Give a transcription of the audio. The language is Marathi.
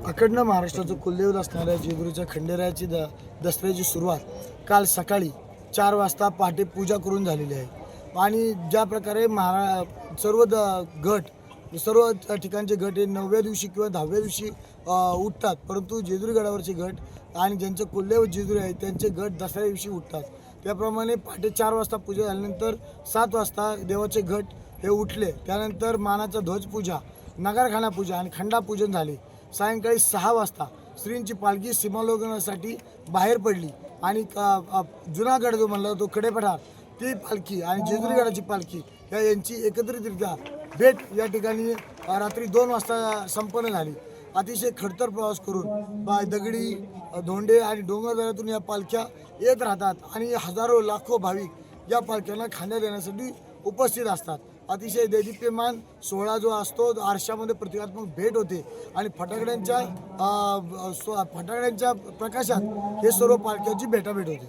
अखंड महाराष्ट्राचं कुलदैवत असणाऱ्या जेजुरीच्या खंडेरायाची दसऱ्याची सुरुवात काल सकाळी 4 वाजता पहाटे पूजा करून झालेली आहे। आणि ज्या प्रकारे सर्व ठिकाणचे गट हे 9व्या दिवशी किंवा 10व्या दिवशी उठतात, परंतु जेजुरी गडावरचे गट आणि ज्यांचं कुलदैवत जेजुरी आहे त्यांचे गट दसऱ्या दिवशी उठतात। त्याप्रमाणे पहाटे 4 वाजता पूजा झाल्यानंतर 7 वाजता देवाचे गट हे उठले। त्यानंतर मानाचा ध्वजपूजा, नगारखाना पूजा आणि खंडापूजन झाले। सायंकाळी 6 वाजता श्रींची पालखी सीमालोकनासाठी बाहेर पडली आणि जुनागड जो म्हणला तो कडेपठार ती पालखी आणि जेजुरीगडाची पालखी यांची एकत्रितरित्या भेट या ठिकाणी रात्री 2 वाजता संपन्न झाली। अतिशय खडतर प्रवास करून दगडी धोंडे आणि डोंगरदऱ्यातून या पालख्या येत राहतात आणि हजारो लाखो भाविक या पालख्यांना खांद्यावर देण्यासाठी उपस्थित असतात। अतिशय दैदिप्यमान सोहळा जो असतो आरशामध्ये प्रतिकात्मक भेट होते आणि फटाकड्यांच्या प्रकाशात हे सर्व पालख्यांची भेटाभेट होते।